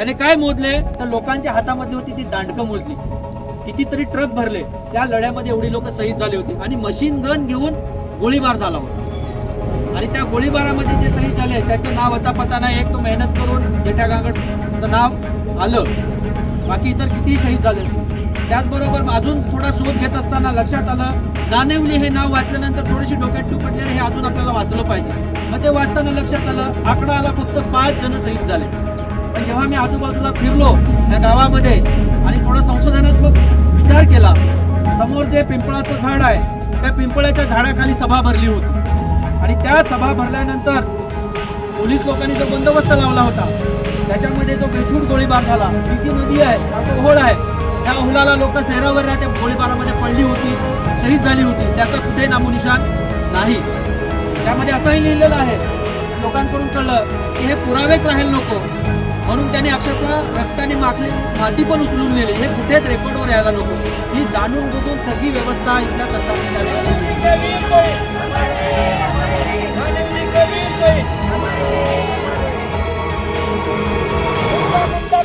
त्याने काय मोजले तर लोकांच्या हातामध्ये होती ती दांडकं मोजली, कितीतरी ट्रक भरले, त्या लढ्यामध्ये एवढी लोक शहीद झाली होती आणि मशीन गन घेऊन गोळीबार झाला होता आणि त्या गोळीबारामध्ये जे शहीद झाले त्याचं नाव आता पता नाही, एक तो मेहनत करून जेठा गांगडचं नाव आलं, बाकी इतर किती शहीद झाले. त्याचबरोबर अजून थोडा शोध घेत असताना लक्षात आलं नाणेवली हे नाव वाचल्यानंतर थोडीशी डोक्यात टूप पडलेलं हे अजून आपल्याला वाचलं पाहिजे. मग ते वाचताना लक्षात आलं आकडा आला फक्त 5 जण शहीद झाले. पण जेव्हा मी आजूबाजूला फिरलो त्या गावामध्ये आणि थोडा संशोधनात्मक विचार केला, समोर जे पिंपळाचं झाड आहे त्या पिंपळाच्या झाडाखाली सभा भरली होती आणि त्या सभा भरल्यानंतर पोलीस लोकांनी जो बंदोबस्त लावला होता त्याच्यामध्ये जो बेछूट गोळीबार झाला, ही जी नदी आहे हा ओहोळ आहे, त्या ओहोळाला लोक शहरावर त्या गोळीबारामध्ये पडली होती, शहीद झाली होती, त्याचा कुठेही नामोनिशाण नाही. त्यामध्ये असंही लिहिलेलं आहे, लोकांकडून कळलं की हे पुरावेच राहील नको म्हणून त्यांनी अक्षरशः रक्ताने माती पण उचलून नेली, हे कुठेच रेकॉर्डवर यायला नको. ही जाणून बुजून सगळी व्यवस्था इथल्या सरकारने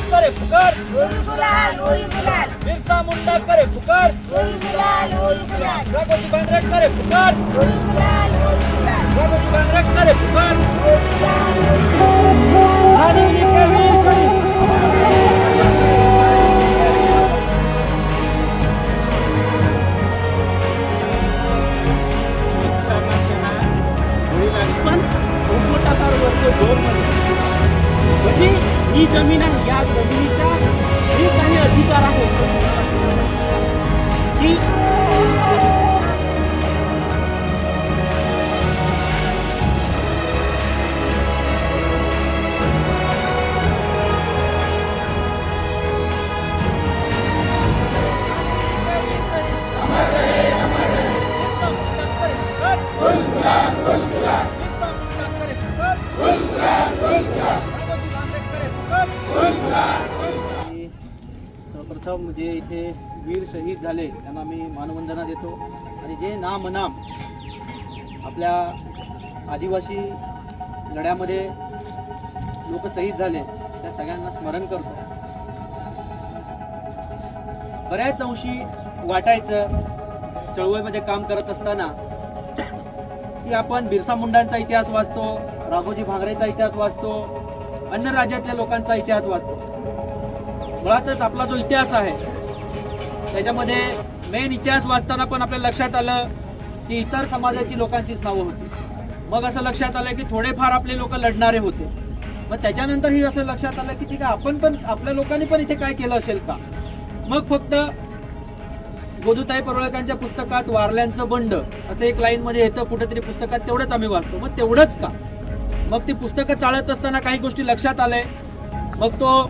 करे पुकार, बिरसा मुंडा करे पुकार, राघोजी भांगरे करे पुकार, राघोजी भांगरे करे पुकार, पण म्हणजे ही जमीन आहे, या जमिनीचा जे काही अधिकार आहे की सर्वप्रथम जे इथे वीर शहीद झाले त्यांना मी मानवंदना देतो आणि जे नामनाम आपल्या आदिवासी लढ्यामध्ये लोक शहीद झाले त्या सगळ्यांना स्मरण करतो. बऱ्याच अंशी वाटायचं चळवळीमध्ये काम करत असताना की आपण बिरसा मुंडांचा इतिहास वाचतो, राघोजी भांगरेचा इतिहास वाचतो, अन्य राज्यातल्या लोकांचा इतिहास वाचतो. मुळातच आपला जो इतिहास आहे त्याच्यामध्ये मेन इतिहास वाचताना पण आपल्या लक्षात आलं की इतर समाजाची लोकांचीच नावं होती. मग असं लक्षात आलं की थोडेफार आपले लोक लढणारे होते. मग त्याच्यानंतर ही असं लक्षात आलं की ठीक आहे आपण पण आपल्या लोकांनी पण इथे काय केलं असेल का. मग फक्त गोदूताई परुळेकरांच्या पुस्तकात वारल्यांचं बंड असं एक लाईन मध्ये येतं कुठेतरी पुस्तकात, तेवढंच आम्ही वाचतो. मग तेवढंच का, मग ती पुस्तकं चालत असताना काही गोष्टी लक्षात आल्या. मग तो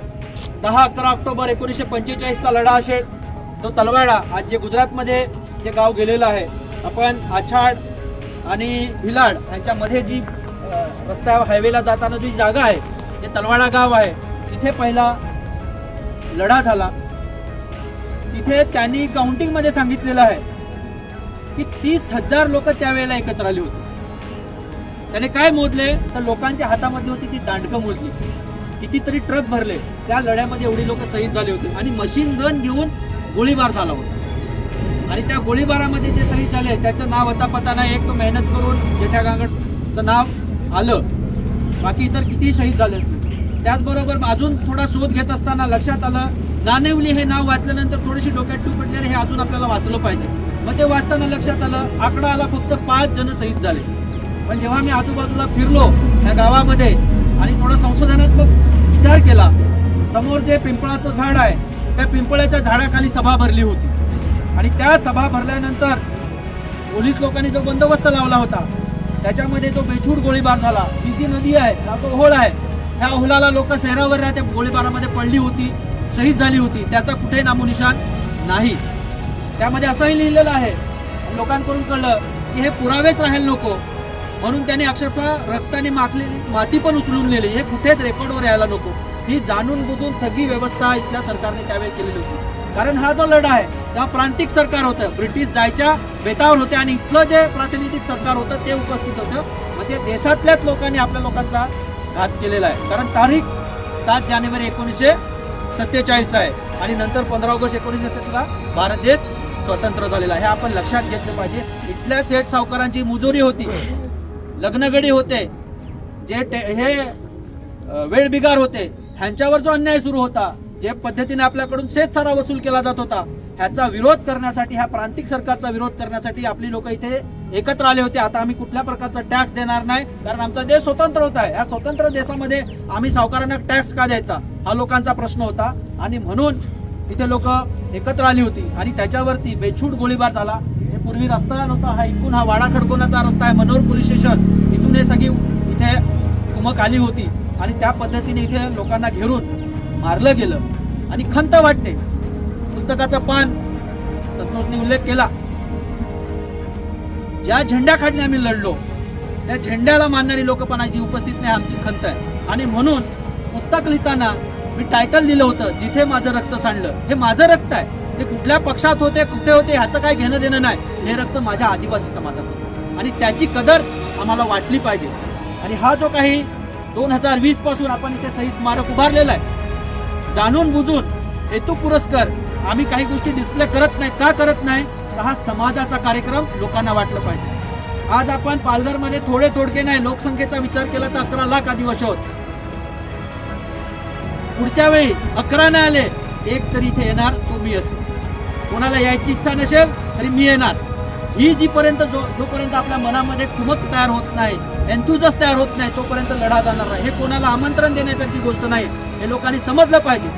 10-11 ऑक्टोबर 1945चा लढा असेल, तो तलवाडा आज जे गुजरातमध्ये जे गाव गेलेलं आहे, आपण आछाड आणि भिलाड यांच्यामध्ये जी रस्ता हायवेला जाताना जी जागा आहे ते तलवाडा गाव आहे, तिथे पहिला लढा झाला. तिथे त्यांनी काउंटिंग मध्ये सांगितलेलं आहे की 30,000 लोक त्यावेळेला एकत्र आली होती. त्याने काय मोजले तर लोकांच्या हातामध्ये होती ती दांडकं मोजली, कितीतरी ट्रक भरले, त्या लढ्यामध्ये एवढी लोक शहीद झाली होती आणि मशीन गन घेऊन गोळीबार झाला होता आणि त्या गोळीबारामध्ये जे शहीद झाले त्याचं नाव आता पता नाही, एक तो मेहनत करून जेठा गांगडचं नाव आलं, बाकी इतर किती शहीद झाले. त्याचबरोबर अजून थोडा शोध घेत असताना लक्षात आलं नाणेवली हे नाव वाचल्यानंतर थोडीशी डोक्यात टूप पडलेलं हे अजून आपल्याला वाचलं पाहिजे. मग ते वाचताना लक्षात आलं आकडा आला फक्त 5 जण शहीद झाले. पण जेव्हा मी आजूबाजूला फिरलो त्या गावामध्ये आणि थोडा संशोधनात्मक विचार केला, समोर जे पिंपळाचं झाड आहे त्या पिंपळाच्या झाडाखाली सभा भरली होती आणि त्या सभा भरल्यानंतर पोलीस लोकांनी जो बंदोबस्त लावला होता त्याच्यामध्ये जो बेछूट गोळीबार झाला, ही जी नदी आहे हा जो ओहोळ आहे, त्या ओहोळाला लोक शहरावर त्या गोळीबारामध्ये पडली होती, शहीद झाली होती, त्याचा कुठेही नामोनिशाण नाही. त्यामध्ये असंही लिहिलेलं आहे, लोकांकडून कळलं की हे पुरावेच राहील नको म्हणून त्यांनी अक्षरशः रक्ताने माती पण उचलून नेली, हे कुठेच रेकॉर्डवर यायला नको. ही जाणून बुजून सगळी व्यवस्था इथल्या सरकारने त्यावेळी केलेली होती. कारण हा जो लढा आहे तेव्हा प्रांतिक सरकार होतं, ब्रिटिश जायच्या बेतावर होते आणि इथलं जे प्रातिनिधिक सरकार होतं ते उपस्थित होतं. म्हणजे देशातल्याच लोकांनी आपल्या लोकांचा घात केलेला आहे. कारण तारीख 7 जानेवारी 1947 आहे आणि नंतर 15 ऑगस्ट 1947ला भारत देश स्वतंत्र झालेला आहे. हे आपण लक्षात घेतलं पाहिजे. इथल्या सेठ सावकारांची मुजोरी होती, लग्नगडी होते, हे वेळबिगार होते, ह्यांच्यावर जो अन्याय सुरू होता, जे पद्धतीने आपल्याकडून शेतसारा वसूल केला जात होता, ह्याचा विरोध करण्यासाठी, ह्या प्रांतिक सरकारचा विरोध करण्यासाठी आपली लोक इथे एकत्र आले होते. आता आम्ही कुठल्या प्रकारचा टॅक्स देणार नाही, कारण आमचा देश स्वतंत्र होता आहे. या स्वतंत्र देशामध्ये आम्ही सावकारांना टॅक्स का द्यायचा, हा लोकांचा प्रश्न होता. आणि म्हणून इथे लोक एकत्र आली होती आणि त्याच्यावरती बेछूट गोळीबार झाला. हे पूर्वी रस्ता नव्हता, हा इथून हा वाडा खडकोनाचा रस्ता आहे, मनोर पोलीस स्टेशन, इथून हे सगळी इथे कुमक आली होती आणि त्या पद्धतीने इथे लोकांना घेरून मारलं गेलं. आणि खंत वाटते, पुस्तकाचा पान संतोषने उल्लेख केला, ज्या झेंड्याखाली आम्ही लढलो त्या झेंड्याला मानणारी लोक पण आज उपस्थित नाही, आमची खंत आहे. आणि म्हणून पुस्तक लिहिताना मी टायटल दिलं होतं, जिथे माझं रक्त सांडलं. हे माझं रक्त आहे, ते कुठल्या पक्षात होते, कुठे होते, ह्याचं काही घेणं देणं नाही. हे रक्त माझ्या आदिवासी समाजात होतं आणि त्याची कदर आम्हाला वाटली पाहिजे. आणि हा जो काही 2020 पासून आपण इथे शहीद स्मारक उभारलेला आहे, जाणून बुजून हेतू पुरस्कार आम्ही काही गोष्टी डिस्प्ले करत नाही. का करत नाही? हा समाजाचा कार्यक्रम लोकांना वाटलं पाहिजे. आज आपण पालघरमध्ये थोडके नाही, लोकसंख्येचा विचार केला तर 11 लाख आदिवासी होत. पुढच्या वेळी 11 नाही आले, एक तरी इथे येणार, तो मी असेल. कोणाला यायची इच्छा नसेल तरी मी येणार. ही जोपर्यंत आपल्या मनामध्ये कुमक तयार होत नाही, एन्थुजस तयार होत नाही, तोपर्यंत लढा जाणार नाही. हे कोणाला आमंत्रण देण्यासारखी गोष्ट नाही, हे लोकांनी समजलं पाहिजे.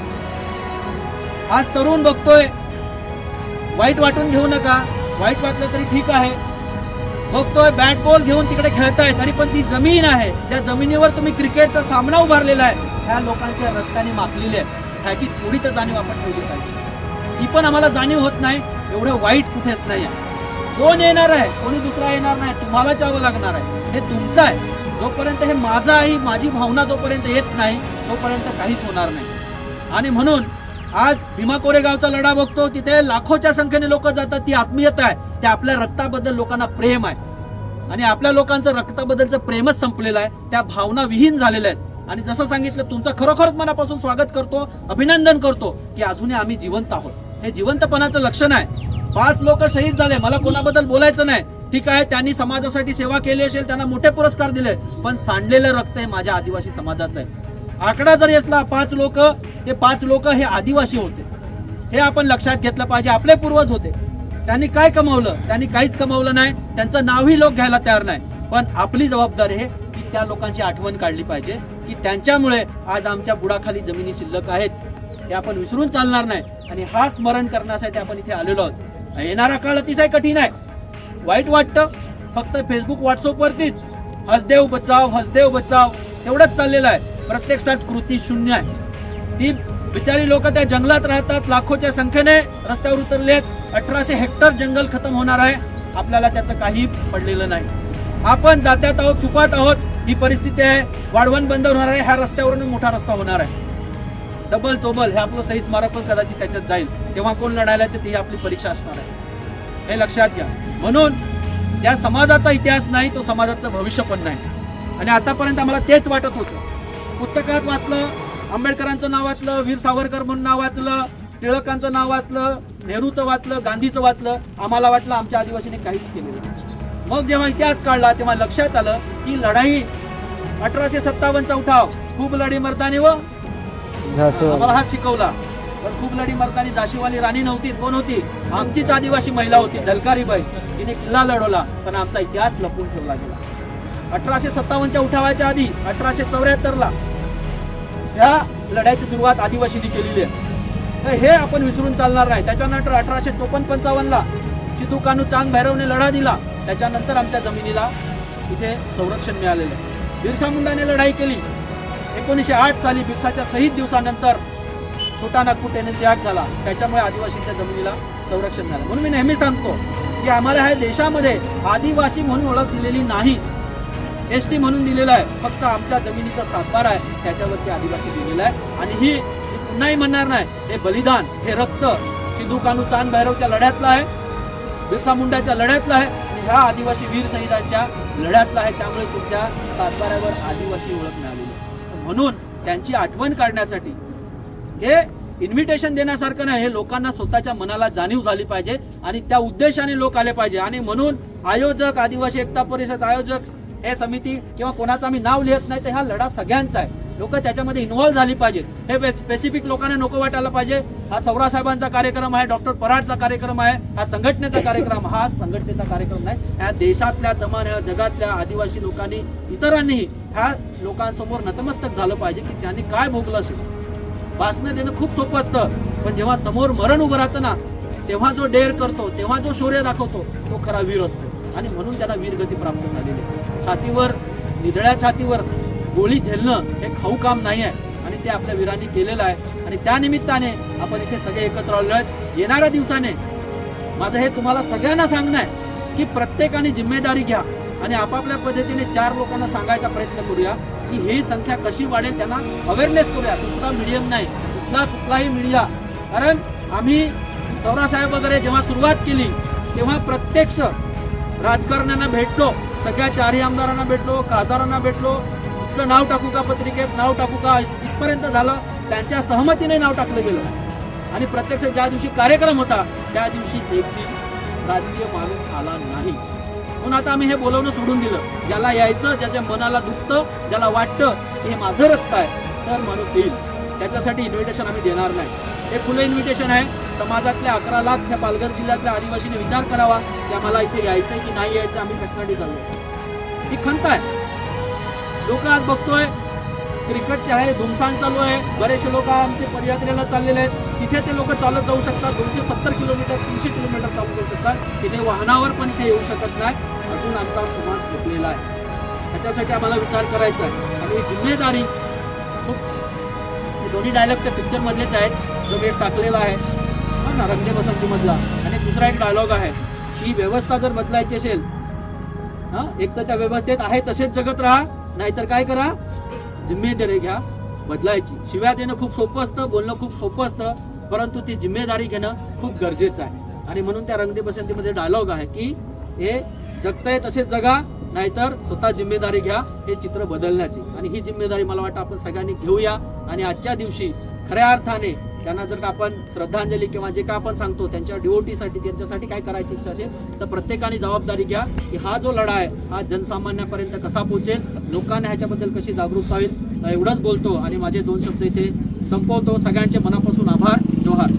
आज तरुण बघतोय, वाईट वाटून घेऊ नका, वाईट वाटलं तरी ठीक आहे. बघतोय बॅट बॉल घेऊन तिकडे खेळताय, तरी पण ती जमीन आहे, त्या जमिनीवर तुम्ही क्रिकेटचा सामना उभारलेला आहे, ह्या लोकांच्या रक्ताने माखलेली आहे. ह्याची थोडी तर जाणीव आपण ठेवली पाहिजे. ती पण आम्हाला जाणीव होत नाही. एवढं वाईट कुठेच नाही आहे. कोण येणार आहे, कोणी दुसरा येणार नाही, तुम्हाला जावं लागणार आहे. हे तुमचं आहे. जोपर्यंत हे माझं आहे, माझी भावना जोपर्यंत येत नाही, तोपर्यंत काहीच होणार नाही. आणि म्हणून आज भीमा कोरेगावचा लढा बघतो, तिथे लाखोच्या संख्येने लोक जातात. ती आत्मीयता आहे, ते आपल्या रक्ताबद्दल लोकांना प्रेम आहे आणि आपल्या लोकांचं रक्ताबद्दलचं प्रेमच संपलेलं आहे. त्या भावना विहीन झालेल्या आहेत. आणि जसं सांगितलं, तुमचं खरोखरच मनापासून स्वागत करतो, अभिनंदन करतो की अजूनही आम्ही जिवंत आहोत. हे जिवंतपणाचं लक्षण आहे. 5 लोक शहीद झाले, मला कोणाबद्दल बोलायचं नाही, ठीक आहे, त्यांनी समाजासाठी सेवा केली असेल, त्यांना मोठे पुरस्कार दिले, पण सांडलेलं रक्त हे माझ्या आदिवासी समाजाचं आहे. आकडा जरी असला 5 लोक, ते 5 लोक हे आदिवासी होते. हे आपण लक्षात घेतलं पाहिजे. आपले पूर्वज होते, त्यांनी काय कमावलं? त्यांनी काहीच कमावलं नाही. त्यांचं नावही लोक घ्यायला तयार नाही. पण आपली जबाबदारी आहे की त्या लोकांची आठवण काढली पाहिजे की त्यांच्यामुळे आज आमच्या बुडाखाली जमिनी शिल्लक आहेत. हे आपण विसरून चालणार नाही. आणि हा स्मरण करण्यासाठी आपण इथे आलेलो आहोत. येणारा काळ अतिशय कठीण आहे. वाईट वाटतं, फक्त फेसबुक व्हॉट्सअपवरतीच हसदेव बचाव एवढंच चाललेलं आहे. प्रत्यक्षात कृती शून्य आहे. ती बिचारी लोक त्या जंगलात राहतात, लाखोच्या संख्येने रस्त्यावर उतरले आहेत. 1800 हेक्टर जंगल खतम होणार आहे. आपल्याला त्याचं काही पडलेलं नाही. आपण जात्यात आहोत, चुकात आहोत. ही परिस्थिती आहे. वाढवण बंद होणार आहे. ह्या रस्त्यावरून मोठा रस्ता होणार आहे. डबल तोबल हे आपलं शहीद स्मारक पण कदाचित त्याच्यात जाईल. तेव्हा कोण लढायला येते ती आपली परीक्षा असणार आहे. हे लक्षात घ्या. म्हणून ज्या समाजाचा इतिहास नाही, तो समाजाचं भविष्य पण नाही. आणि आतापर्यंत आम्हाला तेच वाटत होतं. पुस्तकात वाचलं, आंबेडकरांचं नाव वाचलं, वीर सावरकर म्हणून नाव वाचलं, टिळकांचं नाव वाचलं, नेहरूचं वाचलं, गांधीचं वाचलं. आम्हाला वाटलं आमच्या आदिवासीने काहीच केलेलं नाही. मग जेव्हा इतिहास काढला तेव्हा लक्षात आलं की लढाई 1857चा उठाव, खूप लढी मर्दानी व आम्हाला हा शिकवला. पण खूप लढी मर्दानी झाशीवाली राणी नव्हती. कोण होती? आमचीच आदिवासी महिला होती, झलकारीबाई. तिने किल्ला लढवला, पण आमचा इतिहास लपवून ठेवला गेला. 1857च्या उठावाच्या आधी 1874ला या लढ्याची सुरुवात आदिवासींनी केलेली आहे. तर हे आपण विसरून चालणार नाही. त्याच्यानंतर 1854-55ला सिद्धू कान्हू चांद भैरवने लढा दिला. त्याच्यानंतर आमच्या जमिनीला इथे संरक्षण मिळालेलं आहे. बिरसा मुंडाने लढाई केली. 1908 साली बिरसाच्या शहीद दिवसानंतर छोटा नागपूर टेनेन्सी ऍक्ट झाला. त्याच्यामुळे आदिवासींच्या जमिनीला संरक्षण मिळालं. म्हणून मी नेहमी सांगतो की आम्हाला ह्या देशामध्ये आदिवासी म्हणून ओळख दिलेली नाही, एसटी म्हणून दिलेला आहे. फक्त आमच्या जमिनीचा सातबारा आहे, त्याच्यावरती आदिवासी दिलेला आहे. आणि ही पुन्हाही म्हणणार नाही, हे बलिदान, हे रक्त सिद्धू कान्हू चांद भैरवच्या लढ्यातलं आहे, बिरसा मुंडाच्या लढ्यातलं आहे आणि ह्या आदिवासी वीर शहीदांच्या लढ्यातलं आहे. त्यामुळे तुमच्या सातबाऱ्यावर आदिवासी ओळख मिळालेली आहे. म्हणून त्यांची आठवण काढण्यासाठी हे इन्व्हिटेशन देण्यासारखं नाही, हे लोकांना स्वतःच्या मनाला जाणीव झाली पाहिजे आणि त्या उद्देशाने लोक आले पाहिजे. आणि म्हणून आयोजक, आदिवासी एकता परिषद आयोजक, हे समिती किंवा कोणाचं आम्ही नाव लिहित नाही, तर हा लढा सगळ्यांचा आहे. लोक त्याच्यामध्ये इन्व्हॉल्व्ह झाली पाहिजेत. हे स्पेसिफिक लोकांना नको वाटायला पाहिजे हा सौरा साहेबांचा कार्यक्रम आहे, डॉक्टर पराडचा कार्यक्रम आहे, हा संघटनेचा कार्यक्रम, हा संघटनेचा कार्यक्रम नाही. ह्या देशातल्या तमाम ह्या जगातल्या आदिवासी लोकांनी, इतरांनीही ह्या लोकांसमोर नतमस्तक झालं पाहिजे की त्यांनी काय भोगलं असेल. भाषणं देणं खूप सोपं असतं, पण जेव्हा समोर मरण उभं राहतं ना, तेव्हा जो डेअर करतो, तेव्हा जो शौर्य दाखवतो, तो खरा वीर असतो. आणि म्हणून त्याला वीरगती प्राप्त झालेली आहे. छातीवर, निधड्या छातीवर गोळी झेलणं हे खाऊ काम नाही आहे आणि ते आपल्या वीरांनी केलेलं आहे. आणि त्या निमित्ताने आपण इथे सगळे एकत्र आलो आहेत. येणाऱ्या दिवसाने माझं हे तुम्हाला सगळ्यांना सांगणं आहे की प्रत्येकाने जिम्मेदारी घ्या आणि आपापल्या पद्धतीने 4 लोकांना सांगायचा प्रयत्न करूया की ही संख्या कशी वाढेल, त्यांना अवेअरनेस करूया. दुसरा मीडियम नाही, कुठलाही मीडिया. कारण आम्ही सौरा साहेब वगैरे जेव्हा सुरुवात केली तेव्हा प्रत्यक्ष राजकारण्यांना भेटलो, सगळ्या 4ही आमदारांना भेटलो, खासदारांना भेटलो. तुमचं नाव टाकू का पत्रिकेत, नाव टाकू का, इथपर्यंत झालं. त्यांच्या सहमतीने नाव टाकलं गेलं आणि प्रत्यक्ष ज्या दिवशी कार्यक्रम होता त्या दिवशी एकही राजकीय माणूस आला नाही. म्हणून आता आम्ही हे बोलवणं सोडून दिलं. ज्याला यायचं, ज्याच्या मनाला दुखतं, ज्याला वाटतं की हे माझं रक्त आहे, तर माणूस येईल. त्याच्यासाठी इन्व्हिटेशन आम्ही देणार नाही. हे खुलं इन्व्हिटेशन आहे. समाजातल्या 11 लाख ह्या पालघर जिल्ह्यातल्या आदिवासीने विचार करावा की आम्हाला इथे यायचंय की नाही यायचं, आम्ही कशासाठी चाललो. ही खंत आहे. लोक आज बघतोय क्रिकेटचे आहे, धुमसान चालू आहे. बरेचसे लोक आमचे पदयात्रेला चाललेले आहेत. तिथे ते लोक चालत जाऊ शकतात. 270 किलोमीटर, 300 किलोमीटर चालू करू शकतात. तिथे वाहनावर पण इथे येऊ शकत नाही. अजून आमचा समाज झोपलेला आहे. त्याच्यासाठी आम्हाला विचार करायचा आहे. आणि ही जिम्मेदारी खूप, दोन्ही डायलॉग त्या पिक्चर मधलेच आहेत, जो मी एक टाकलेला आहे ना, रंगे बसंती मधला. आणि दुसरा एक डायलॉग आहे की व्यवस्था जर बदलायची असेल, एक तर त्या व्यवस्थेत आहे तसेच जगत राहा, नाहीतर काय करा, जिम्मेदारी घ्या बदलायची. शिव्या देणं खूप सोपं असतं, बोलणं खूप सोपं असतं, परंतु ती जिम्मेदारी घेणं खूप गरजेचं आहे. आणि म्हणून त्या रंगदे बसंतीमध्ये डायलॉग आहे की हे जगताय तसेच जगा, नाहीतर स्वतः जिम्मेदारी घ्या हे चित्र बदलण्याची. आणि ही जिम्मेदारी मला वाटतं आपण सगळ्यांनी घेऊया. आणि आजच्या दिवशी खऱ्या अर्थाने त्यांना जर का आपण श्रद्धांजली किंवा जे काय आपण सांगतो त्यांच्या डिओटीसाठी, त्यांच्यासाठी काय करायची इच्छा असेल तर प्रत्येकाने जबाबदारी घ्या की हा जो लढा आहे हा जनसामान्यापर्यंत कसा पोहोचेल, लोकांना ह्याच्याबद्दल कशी जागरूकता होईल. एवढंच बोलतो आणि माझे 2 शब्द इथे संपवतो. सगळ्यांचे मनापासून आभार. जोहार.